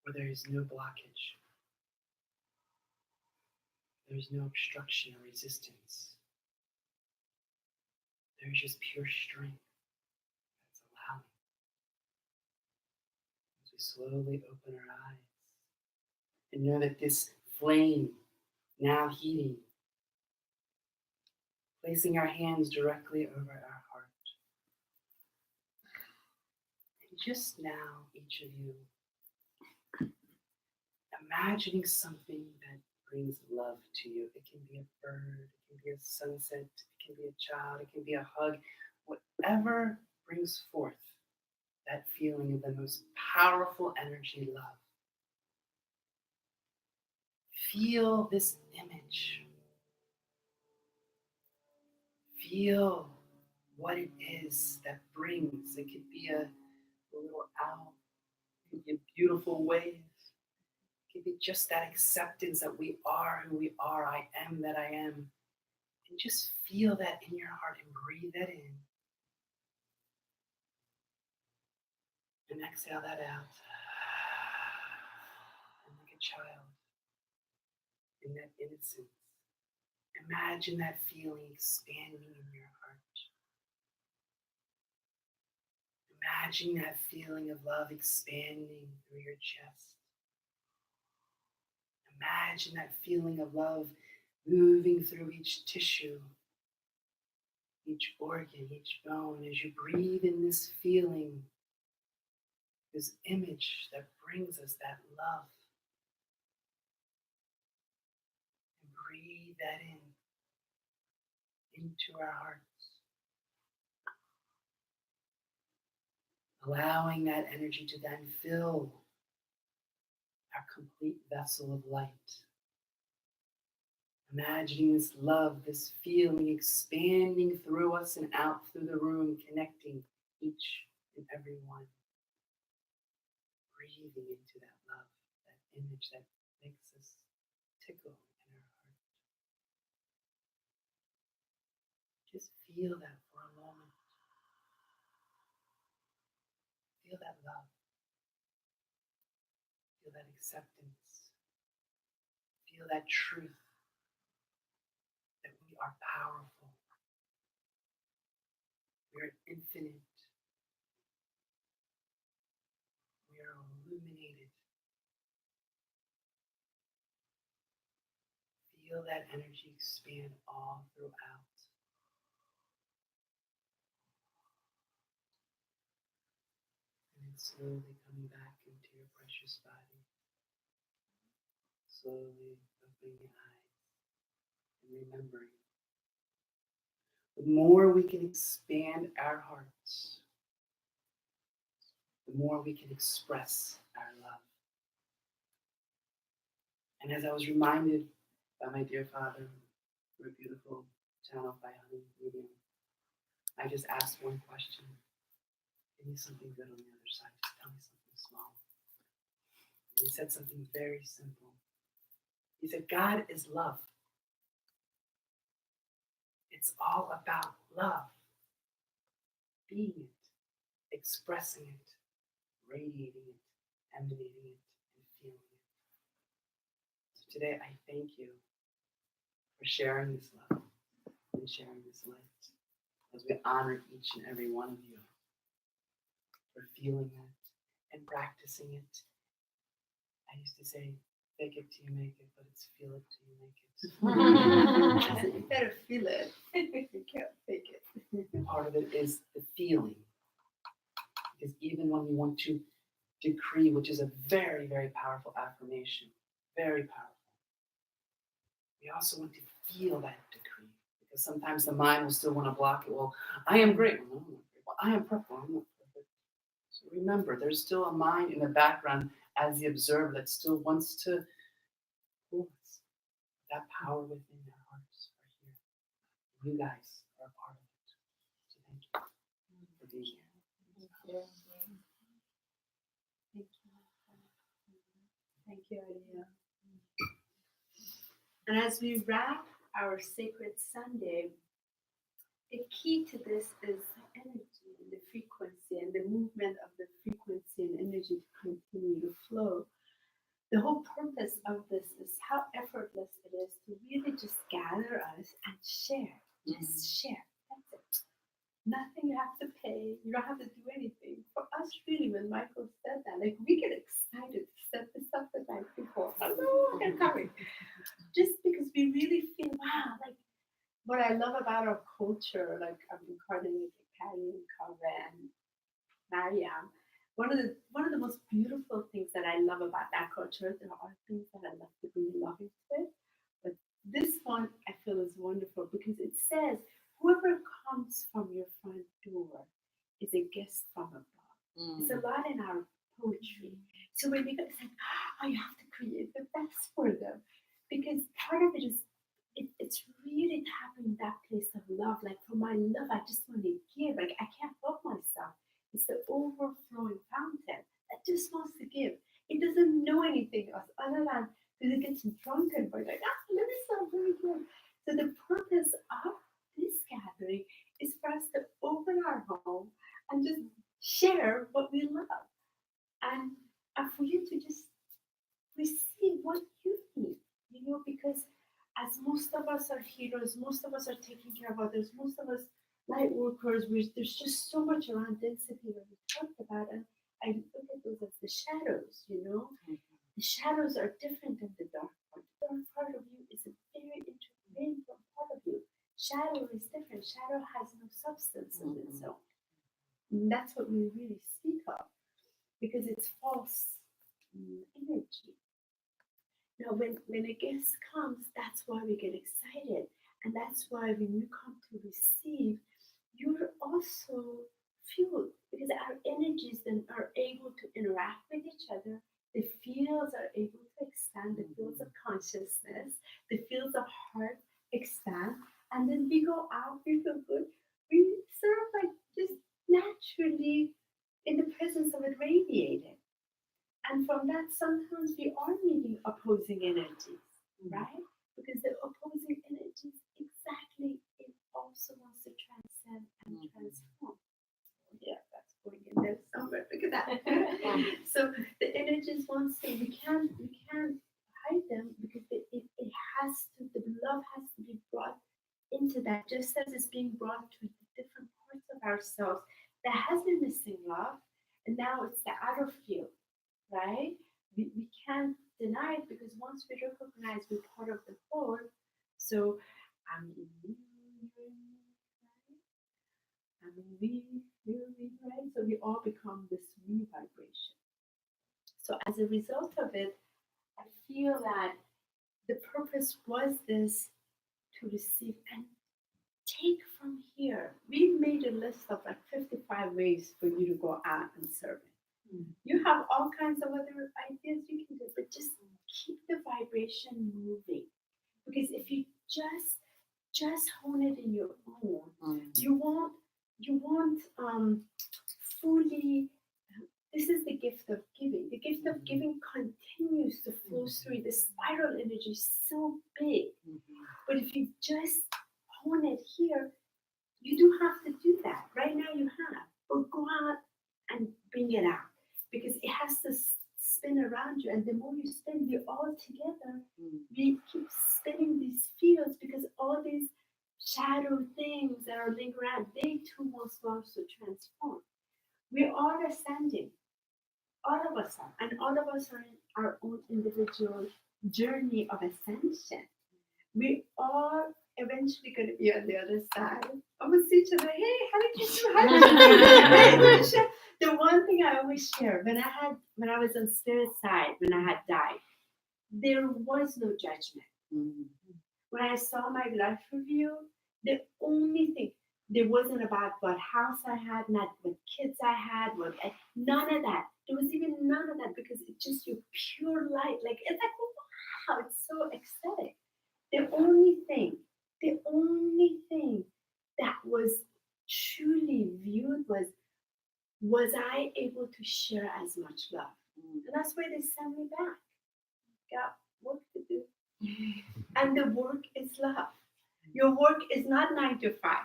where there is no blockage. There is no obstruction or resistance. There is just pure strength that's allowing. As we slowly open our eyes and know that this flame now heating, placing our hands directly over our heart. And just now, each of you, imagining something that brings love to you. It can be a bird, it can be a sunset, it can be a child, it can be a hug. Whatever brings forth that feeling of the most powerful energy, love. Feel this image. Feel what it is that brings. It could be a little owl, it could be a beautiful wave. It could be just that acceptance that we are who we are. I am that I am. And just feel that in your heart and breathe that in. And exhale that out. And like a child in that innocence, imagine that feeling expanding in your heart. Imagine that feeling of love expanding through your chest. Imagine that feeling of love moving through each tissue, each organ, each bone. As you breathe in this feeling, this image that brings us that love. And breathe that into our hearts. Allowing that energy to then fill our complete vessel of light. Imagining this love, this feeling expanding through us and out through the room, connecting each and every one. Breathing into that love, that image that makes us tickle in our heart. Just feel that for a moment. Feel that love. Feel that acceptance. Feel that truth that we are powerful. We are infinite. We are illuminated. Feel that energy expand all throughout. And then slowly coming back into your precious body. Slowly opening your eyes and remembering. The more we can expand our hearts, the more we can express our love. And as I was reminded by my dear father, through a beautiful channel by Honey Medium, I just asked one question. Give me something good on the other side. Just tell me something small. And he said something very simple. He said, God is love. It's all about love. Being it, expressing it, radiating it, emanating it, and feeling it. So today I thank you for sharing this love and sharing this light as we honor each and every one of you for feeling it and practicing it. I used to say, fake it till you make it, but it's feel it till you make it. You better feel it. You can't fake it. Part of it is the feeling. Because even when we want to decree, which is a very, very powerful affirmation, very powerful, we also want to feel that decree. Because sometimes the mind will still want to block it. Well, I am great. Well, I'm not great. Well, I am perfect. Well, I'm not perfect. So remember, there's still a mind in the background as the observer that still wants to pull us. That power within their hearts are here. You guys are a part of it. So thank you for being here. Thank you, Arialle. And as we wrap our Sacred Sunday, the key to this is the energy and the frequency and the movement of the frequency and energy to continue to flow. The whole purpose of this is how effortless it is to really just gather us and share. Just share. That's it. Nothing you have to pay. You don't have to do anything. For us, really, when Michael said that, like we get excited to set this up the night before. Oh, they're coming. Just because we really feel, wow, like what I love about our culture, like I'm incarnating with Patty and Kaveh and Mariam. One of the most beautiful things that I love about that culture, there are things that I love to bring love into it, but this one I feel is wonderful because it says, whoever comes from your front door is a guest from above. It's a lot in our poetry. So when we go, it's like, oh, you have to create the best for them. Because part of it is, it's really tapping that place of love. Like for my love, I just want to give. Like I can't help myself. It's the overflowing fountain that just wants to give. It doesn't know anything else other than because it gets drunken by like, let me stop, let me give. So the purpose of this gathering is for us to open our home and just share what we love. And for you to just receive what you need, because as most of us are healers, most of us are taking care of others, most of us light workers, there's just so much around density that we talked about, and I look at those as the shadows, The shadows are different than the dark part. The dark part of you is a very intriguing part of you. Shadow is different. Shadow has no substance in its own. And that's what we really speak of, because it's false energy. Now, when a guest comes, that's why we get excited. And that's why when you come to receive, you're also fueled because our energies then are able to interact with each other. The fields are able to expand, the fields of consciousness, the fields of heart expand. And then we go out, we feel good. We sort of like just naturally in the presence of it radiated. And from that, sometimes we are meeting opposing energies, right? Because the opposing energies exactly, it also wants to transcend and transform. Yeah, that's going in there somewhere. Look at that. So the energies wants to, we can't hide them because it has to, the love has to be brought into that, just as it's being brought to the different parts of ourselves that has been missing love, and now it's the outer field, right? We can't deny it because once we recognize we're part of the whole, so I'm in you, I'm in we, right? So we all become this we vibration. So as a result of it, I feel that the purpose was this, to receive and take from here. We made a list of like 55 ways for you to go out and serve it. You have all kinds of other ideas you can do, but just keep the vibration moving. Because if you just hone it in your own, you won't fully, this is the gift of giving. The gift of giving continues to flow through. The spiral energy is so big. But if you just hone it here, you do have to do that. Right now you have. But go out and bring it out. Because it has to spin around you. And the more you spin, we all together, we keep spinning these fields because all these shadow things that are linked around, they too must also transform. We are ascending. All of us are. And all of us are in our own individual journey of ascension. We are eventually going to be on the other side. I will see each other. Hey, how did you do? How did you do? The one thing I always share, when I was on spirit side, when I had died, there was no judgment. When I saw my life review, the only thing, there wasn't about what house I had, not what kids I had, none of that. There was even none of that because it's just your pure light. Like, it's like, wow, it's so ecstatic. The only thing that was truly viewed was I able to share as much love? And that's why they sent me back. Got work to do. And the work is love. Your work is not 9 to 5,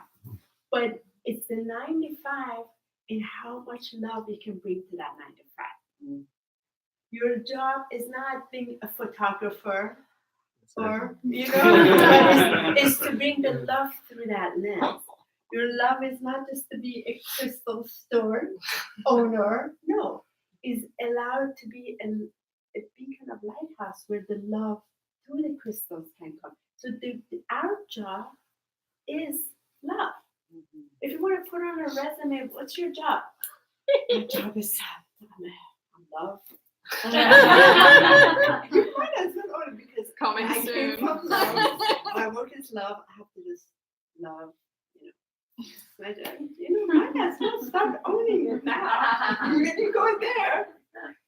but it's the 9 to 5 and how much love you can bring to that 9 to 5. Your job is not being a photographer or, but it's to bring the love through that lens. Your love is not just to be a crystal store owner. No, is allowed to be a beacon of lighthouse where the love through the crystals can come. So our job is love. If you want to put on a resume, what's your job? My job is I'm love. You might as well own it because Coming I soon. came from love. My work is love. I have to just love. Might as well start owning it now. When you go there,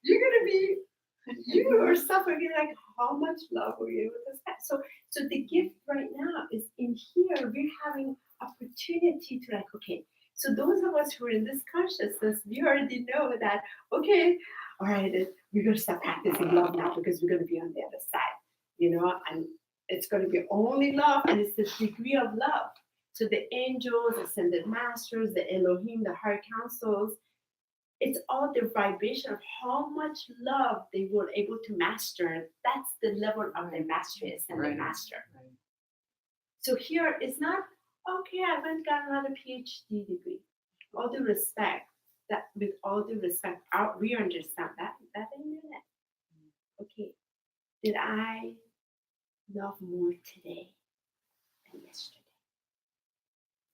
you're gonna be you yourself are gonna be like, how much love were you able to spend? So the gift right now is in here. We're having opportunity to okay. So those of us who are in this consciousness, we already know that okay, all right, we're gonna start practicing love now because we're gonna be on the other side, and it's gonna be only love, and it's the degree of love. So the angels, ascended masters, the Elohim, the higher councils, it's all the vibration of how much love they were able to master. That's the level of the mastery, ascended master. Right. So here it's not, okay, I went and got another PhD degree. All due respect, with all due respect, we understand that ain't it. Okay, did I love more today than yesterday?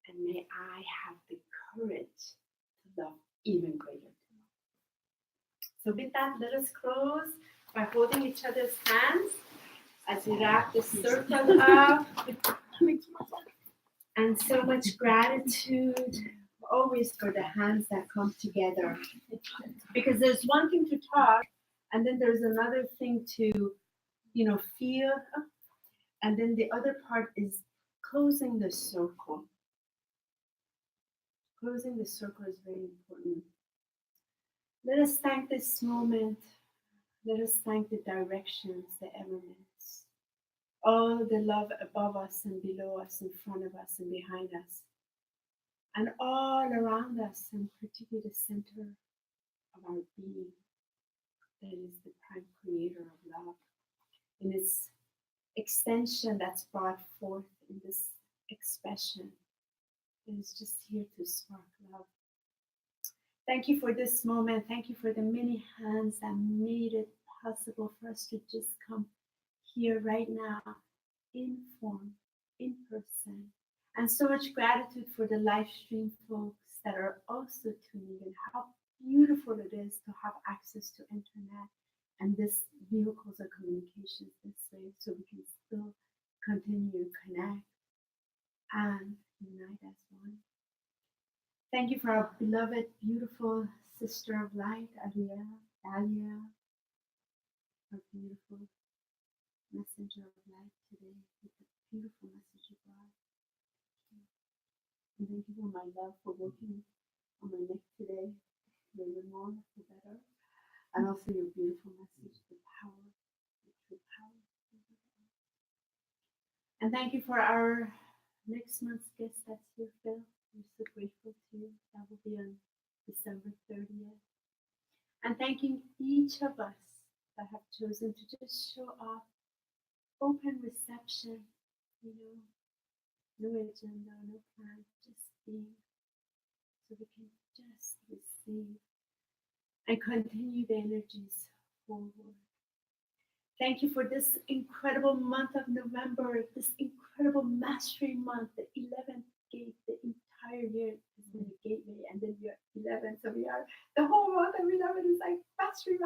And may I have the courage to love even greater tomorrow. So with that, let us close by holding each other's hands as we wrap this circle up. And so much gratitude always for the hands that come together. Because there's one thing to talk, and then there's another thing to, feel. And then the other part is closing the circle. Closing the circle is very important. Let us thank this moment. Let us thank the directions, the elements, all the love above us and below us, in front of us and behind us, and all around us, and particularly the center of our being, that is the prime creator of love. In its extension that's brought forth in this expression, it is just here to spark love. Thank you for this moment. Thank you for the many hands that made it possible for us to just come here right now, in form, in person. And so much gratitude for the live stream folks that are also tuning in. How beautiful it is to have access to internet and this vehicles of communication this way, so we can still continue to connect and unite as one. Thank you for our beloved, beautiful sister of light, Arialle, our beautiful messenger of light today, with the beautiful message you brought. And thank you for my love for working on my neck today. the more, the better. And also your beautiful message, the power, the true power. And thank you for our next month's guest that's here, Phil. We're so grateful to you. That will be on December 30th. And thanking each of us that have chosen to just show up, open reception, you know, no agenda, no plan, just being, so we can just receive and continue the energies forward. Thank you for this incredible month of November, this incredible mastery month, the 11th gate, the entire year has been a gateway, and then we are 11, so we are the whole month of 11 is like mastery,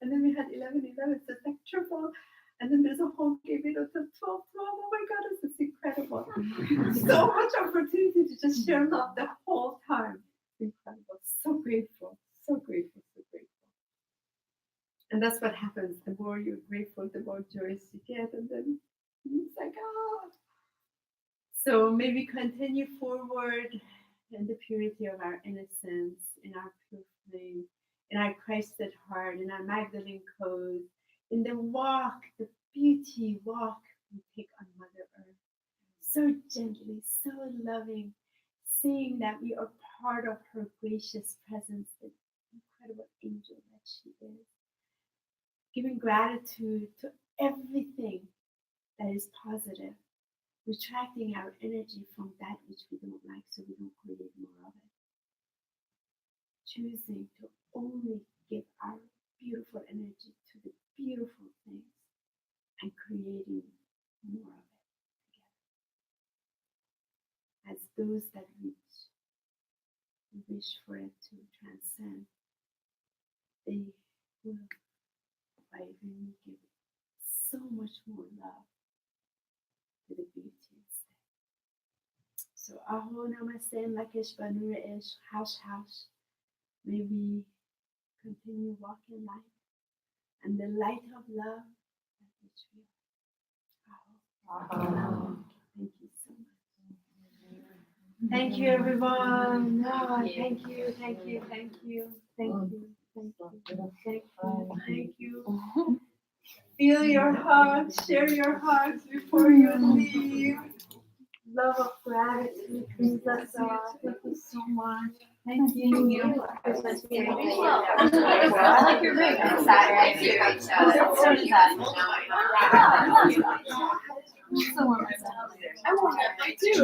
and then we had 11, so it's like triple, and then there's a whole gateway to 12. Oh my God, this is incredible. So much opportunity to just share love the whole time. Incredible, so grateful, so grateful, so grateful. And that's what happens. The more you're grateful, the more joys you get. And then it's like, oh. So maybe continue forward in the purity of our innocence, in our pure flame, in our Christed heart, in our Magdalene code, in the walk, the beauty walk we take on Mother Earth. So gently, so loving, seeing that we are part of her gracious presence, the incredible angel that she is. Giving gratitude to everything that is positive, retracting our energy from that which we don't like so we don't create more of it. Choosing to only give our beautiful energy to the beautiful things and creating more of it together. As those that reach, we wish for it to transcend, they will. By really giving so much more love to the beauty instead. So Aho Namaste Lakesh Banura Ish House. May we continue walking light and the light of love that which we are. Aho. Thank you so much. Thank you everyone. No, thank you. Feel your hugs, share your hugs before you leave. Love of gratitude brings us all. Thank you so much. Thank you. I like your ring. I'm Saturday. So does that. I want that too.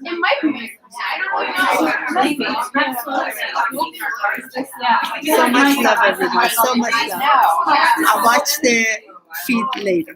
It might be. I don't know. Maybe. So much love, everyone. So much love. I'll watch the feed later.